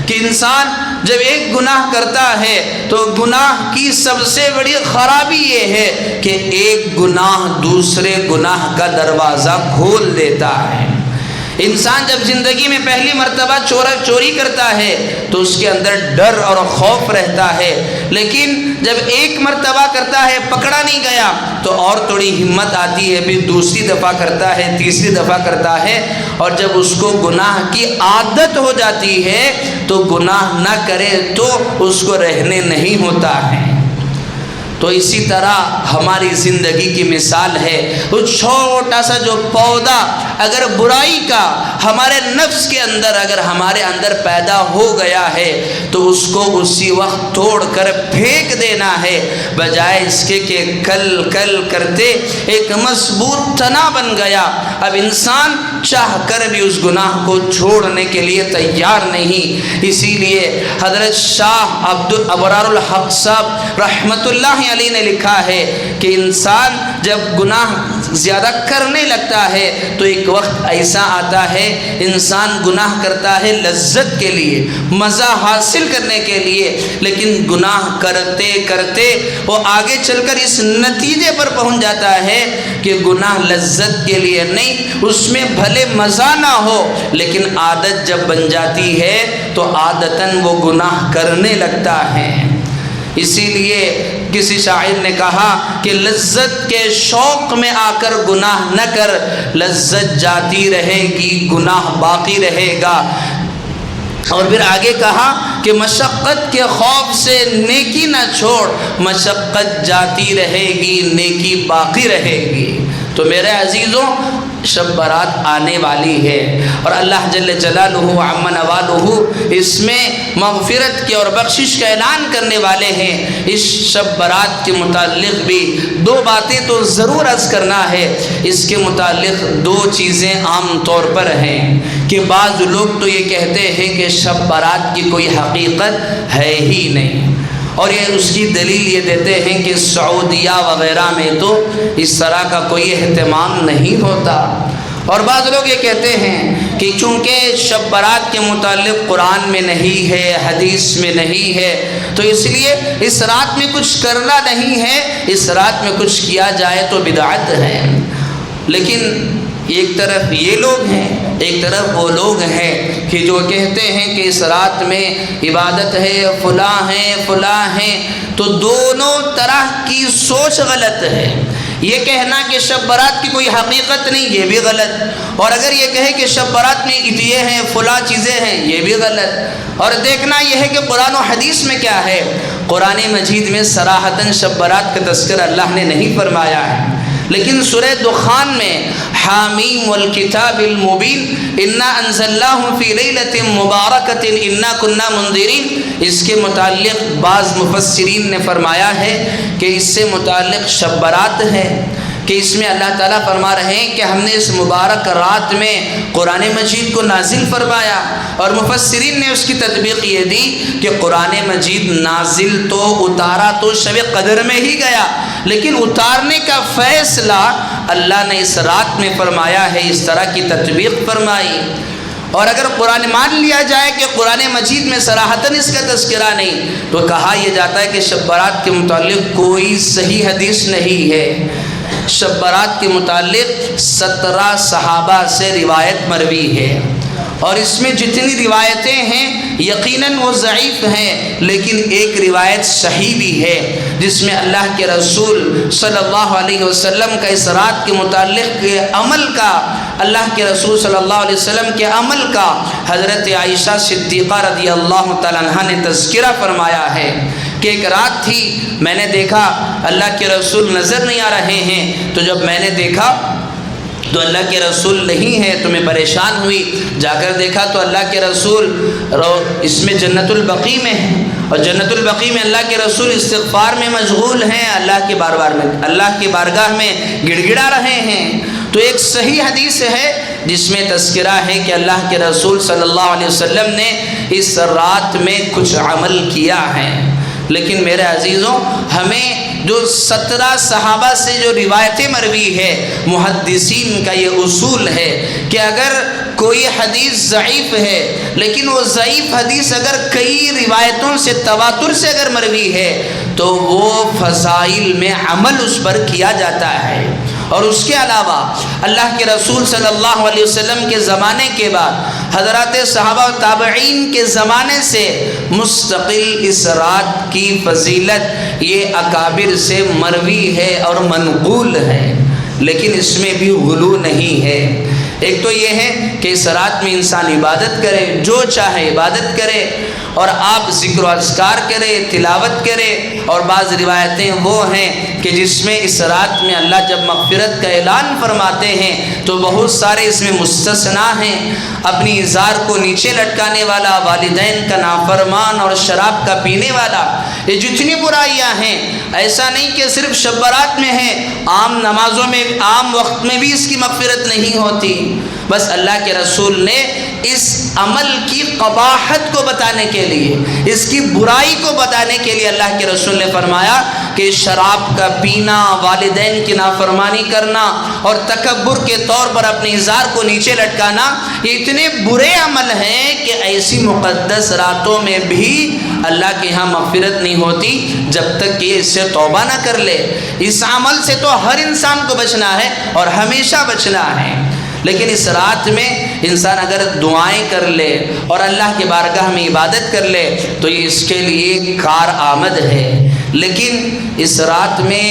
کہ انسان جب ایک گناہ کرتا ہے تو گناہ کی سب سے بڑی خرابی یہ ہے کہ ایک گناہ دوسرے گناہ کا دروازہ کھول دیتا ہے۔ انسان جب زندگی میں پہلی مرتبہ چوری کرتا ہے تو اس کے اندر ڈر اور خوف رہتا ہے، لیکن جب ایک مرتبہ کرتا ہے پکڑا نہیں گیا تو اور تھوڑی ہمت آتی ہے، پھر دوسری دفعہ کرتا ہے، تیسری دفعہ کرتا ہے، اور جب اس کو گناہ کی عادت ہو جاتی ہے تو گناہ نہ کرے تو اس کو رہنے نہیں ہوتا ہے۔ تو اسی طرح ہماری زندگی کی مثال ہے، وہ چھوٹا سا جو پودا اگر برائی کا ہمارے نفس کے اندر اگر ہمارے اندر پیدا ہو گیا ہے تو اس کو اسی وقت توڑ کر پھینک دینا ہے، بجائے اس کے کہ کل کرتے ایک مضبوط تنا بن گیا۔ اب انسان چاہ کر بھی اس گناہ کو چھوڑنے کے لیے تیار نہیں۔ اسی لیے حضرت شاہ ابرار الحق صاحب رحمت اللہ علی نے لکھا ہے کہ انسان جب گناہ زیادہ کرنے لگتا ہے تو ایک وقت ایسا آتا ہے انسان گناہ کرتا ہے لذت کے لیے، مزہ حاصل کرنے کے لیے، لیکن گناہ کرتے کرتے وہ آگے چل کر اس نتیجے پر پہنچ جاتا ہے کہ گناہ لذت کے لیے نہیں، اس میں بھلے مزہ نہ ہو لیکن عادت جب بن جاتی ہے تو عادتاً وہ گناہ کرنے لگتا ہے۔ اسی لیے کسی شاعر نے کہا کہ لذت کے شوق میں آ کر گناہ نہ کر، لذت جاتی رہے گی گناہ باقی رہے گا۔ اور پھر آگے کہا کہ مشقت کے خوف سے نیکی نہ چھوڑ، مشقت جاتی رہے گی نیکی باقی رہے گی۔ تو میرے عزیزوں، شب برات آنے والی ہے اور اللہ جل جلالہ عم نوالہ اس میں مغفرت کی اور بخشش کا اعلان کرنے والے ہیں۔ اس شب برات کے متعلق بھی دو باتیں تو ضرور عرض کرنا ہے۔ اس کے متعلق دو چیزیں عام طور پر ہیں کہ بعض لوگ تو یہ کہتے ہیں کہ شب برات کی کوئی حقیقت ہے ہی نہیں، اور یہ اس کی دلیل یہ دیتے ہیں کہ سعودیہ وغیرہ میں تو اس طرح کا کوئی اہتمام نہیں ہوتا، اور بعض لوگ یہ کہتے ہیں کہ چونکہ شب برات کے متعلق قرآن میں نہیں ہے، حدیث میں نہیں ہے، تو اس لیے اس رات میں کچھ کرنا نہیں ہے، اس رات میں کچھ کیا جائے تو بدعت ہے۔ لیکن ایک طرف یہ لوگ ہیں، ایک طرف وہ لوگ ہیں کہ جو کہتے ہیں کہ اس رات میں عبادت ہے، فلاں ہیں، تو دونوں طرح کی سوچ غلط ہے۔ یہ کہنا کہ شب برات کی کوئی حقیقت نہیں، یہ بھی غلط، اور اگر یہ کہے کہ شب برات میں یہ ہیں فلاں چیزیں ہیں، یہ بھی غلط۔ اور دیکھنا یہ ہے کہ قرآن و حدیث میں کیا ہے۔ قرآن مجید میں صراحتاً شب برات کا تذکرہ اللہ نے نہیں فرمایا ہے، لیکن سورہ دخان میں حامیم والکتاب المبین انا انزلناہ فی لیلۃ مبارکۃ انا کنا منذرین، اس کے متعلق بعض مفسرین نے فرمایا ہے کہ اس سے متعلق شب برات ہے، کہ اس میں اللہ تعالیٰ فرما رہے ہیں کہ ہم نے اس مبارک رات میں قرآن مجید کو نازل فرمایا، اور مفسرین نے اس کی تطبیق یہ دی کہ قرآن مجید نازل تو اتارا تو شب قدر میں ہی گیا، لیکن اتارنے کا فیصلہ اللہ نے اس رات میں فرمایا ہے، اس طرح کی تطبیق فرمائی۔ اور اگر قرآن مان لیا جائے کہ قرآن مجید میں صراحتاً اس کا تذکرہ نہیں، تو کہا یہ جاتا ہے کہ شب برات کے متعلق کوئی صحیح حدیث نہیں ہے۔ شب برات کے متعلق 17 صحابہ سے روایت مروی ہے، اور اس میں جتنی روایتیں ہیں یقیناً وہ ضعیف ہیں، لیکن ایک روایت صحیح بھی ہے جس میں اللہ کے رسول صلی اللہ علیہ وسلم کا اس رات کے متعلق کے عمل کا، اللہ کے رسول صلی اللہ علیہ وسلم کے عمل کا حضرت عائشہ صدیقہ رضی اللہ تعالیٰ عنہا نے تذکرہ فرمایا ہے کہ ایک رات تھی، میں نے دیکھا اللہ کے رسول نظر نہیں آ رہے ہیں، تو جب میں نے دیکھا تو اللہ کے رسول نہیں ہے تو میں پریشان ہوئی، جا کر دیکھا تو اللہ کے رسول اس میں جنت البقیع میں ہیں، اور جنت البقیع میں اللہ کے رسول استغفار میں مشغول ہیں، اللہ کی بارگاہ میں گڑ گڑا رہے ہیں۔ تو ایک صحیح حدیث ہے جس میں تذکرہ ہے کہ اللہ کے رسول صلی اللہ علیہ وسلم نے اس رات میں کچھ عمل کیا ہے، لیکن میرے عزیزوں ہمیں جو 17 صحابہ سے جو روایتیں مروی ہے، محدثین کا یہ اصول ہے کہ اگر کوئی حدیث ضعیف ہے، لیکن وہ ضعیف حدیث اگر کئی روایتوں سے تواتر سے اگر مروی ہے تو وہ فضائل میں عمل اس پر کیا جاتا ہے۔ اور اس کے علاوہ اللہ کے رسول صلی اللہ علیہ وسلم کے زمانے کے بعد حضرات صحابہ و تابعین کے زمانے سے مستقل اس رات کی فضیلت یہ اکابر سے مروی ہے اور منقول ہے، لیکن اس میں بھی غلو نہیں ہے۔ ایک تو یہ ہے کہ اس رات میں انسان عبادت کرے، جو چاہے عبادت کرے، اور آپ ذکر و اذکار کرے، تلاوت کرے، اور بعض روایتیں وہ ہیں کہ جس میں اس رات میں اللہ جب مغفرت کا اعلان فرماتے ہیں تو بہت سارے اس میں مستثنا ہیں، اپنی ازار کو نیچے لٹکانے والا، والدین کا نافرمان اور شراب کا پینے والا، یہ جتنی برائیاں ہیں، ایسا نہیں کہ صرف شب برات میں ہیں، عام نمازوں میں، عام وقت میں بھی اس کی مغفرت نہیں ہوتی۔ بس اللہ کے رسول نے اس عمل کی قباحت کو بتانے کے لیے، اس کی برائی کو بتانے کے لیے اللہ کے رسول نے فرمایا کہ شراب کا پینا، والدین کی نافرمانی کرنا اور تکبر کے طور پر اپنی ازار کو نیچے لٹکانا، یہ اتنے برے عمل ہیں کہ ایسی مقدس راتوں میں بھی اللہ کے ہاں مغفرت نہیں ہوتی جب تک کہ اس سے توبہ نہ کر لے۔ اس عمل سے تو ہر انسان کو بچنا ہے اور ہمیشہ بچنا ہے، لیکن اس رات میں انسان اگر دعائیں کر لے اور اللہ کے بارگاہ میں عبادت کر لے تو یہ اس کے لیے کار آمد ہے۔ لیکن اس رات میں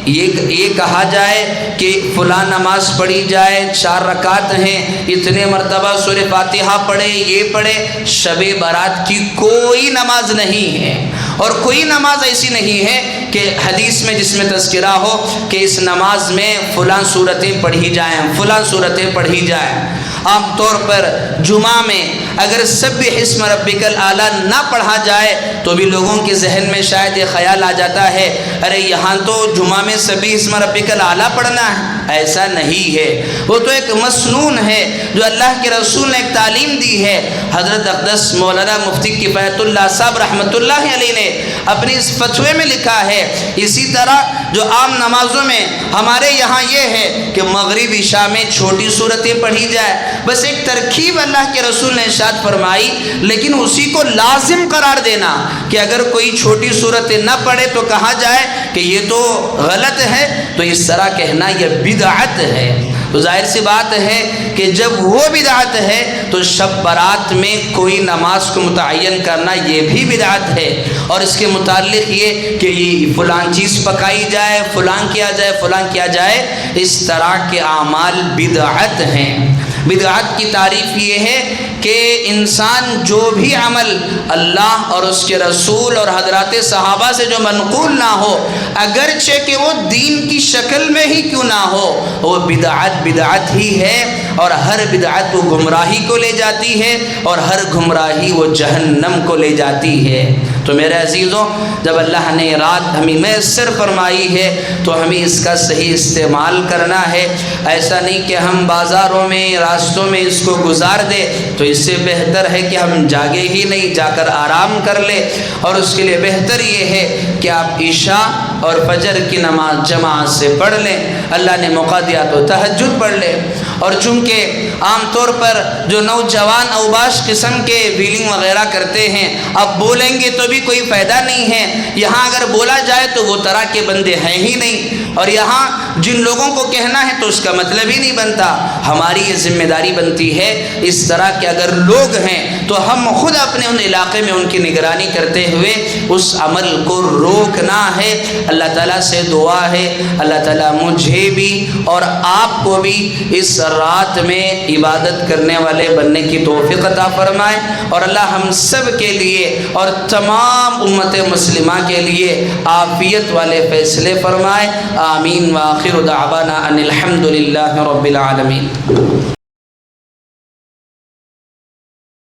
یہ کہا جائے کہ فلاں نماز پڑھی جائے، 4 رکعت ہیں، اتنے مرتبہ سورہ فاتحہ پڑھے، یہ پڑھے، شب برات کی کوئی نماز نہیں ہے، اور کوئی نماز ایسی نہیں ہے کہ حدیث میں جس میں تذکرہ ہو کہ اس نماز میں فلاں صورتیں پڑھی جائیں، فلاں صورتیں پڑھی جائیں۔ عام طور پر جمعہ میں اگر سبح اسم ربک الاعلی نہ پڑھا جائے تو بھی لوگوں کے ذہن میں شاید یہ خیال آ جاتا ہے ارے یہاں تو جمعہ میں سبح اسم ربک الاعلی پڑھنا ہے۔ ایسا نہیں ہے، وہ تو ایک مسنون ہے جو اللہ کے رسول نے ایک تعلیم دی ہے۔ حضرت اقدس مولانا مفتی کفایت اللہ صاحب رحمۃ اللہ علیہ نے اپنی اس فتوے میں لکھا ہے، اسی طرح جو عام نمازوں میں ہمارے یہاں یہ ہے کہ مغرب عشاء میں چھوٹی صورتیں پڑھی جائے، بس ایک ترکیب اللہ کے رسول نے ارشاد فرمائی، لیکن اسی کو لازم قرار دینا کہ اگر کوئی چھوٹی صورتیں نہ پڑھے تو کہا جائے کہ یہ تو غلط ہے، تو اس طرح کہنا یہ بدعت ہے۔ تو ظاہر سی بات ہے کہ جب وہ بدعت ہے تو شب برات میں کوئی نماز کو متعین کرنا یہ بھی بدعت ہے، اور اس کے متعلق یہ کہ یہ فلاں چیز پکائی جائے، فلاں کیا جائے، فلاں کیا جائے، اس طرح کے اعمال بدعت ہیں۔ بدعت کی تعریف یہ ہے کہ انسان جو بھی عمل اللہ اور اس کے رسول اور حضرات صحابہ سے جو منقول نہ ہو، اگرچہ کہ وہ دین کی شکل میں ہی کیوں نہ ہو، وہ بدعت ہی ہے، اور ہر بدعت وہ گمراہی کو لے جاتی ہے، اور ہر گمراہی وہ جہنم کو لے جاتی ہے۔ تو میرے عزیزوں، جب اللہ نے رات ہمیں میسر فرمائی ہے تو ہمیں اس کا صحیح استعمال کرنا ہے۔ ایسا نہیں کہ ہم بازاروں میں راستوں میں اس کو گزار دیں، تو اس سے بہتر ہے کہ ہم جاگے ہی نہیں، جا کر آرام کر لیں۔ اور اس کے لیے بہتر یہ ہے کہ آپ عشاء اور فجر کی نماز جماعت سے پڑھ لیں، اللہ نے موقع دیا تو تہجد پڑھ لیں۔ اور چونکہ عام طور پر جو نوجوان اوباش قسم کے ویلنگ وغیرہ کرتے ہیں، اب بولیں گے تو بھی کوئی فائدہ نہیں ہے، یہاں اگر بولا جائے تو وہ طرح کے بندے ہیں ہی نہیں، اور یہاں جن لوگوں کو کہنا ہے تو اس کا مطلب ہی نہیں بنتا۔ ہماری یہ ذمہ داری بنتی ہے اس طرح کے اگر لوگ ہیں تو ہم خود اپنے ان علاقے میں ان کی نگرانی کرتے ہوئے اس عمل کو روکنا ہے۔ اللہ تعالیٰ سے دعا ہے اللہ تعالیٰ مجھے بھی اور آپ کو بھی اس رات میں عبادت کرنے والے بننے کی توفیق عطا فرمائے، اور اللہ ہم سب کے لیے اور تمام امت مسلمہ کے لیے عافیت والے فیصلے فرمائے۔ آمین۔ وآخر دعوانا ان الحمد للہ رب العالمین۔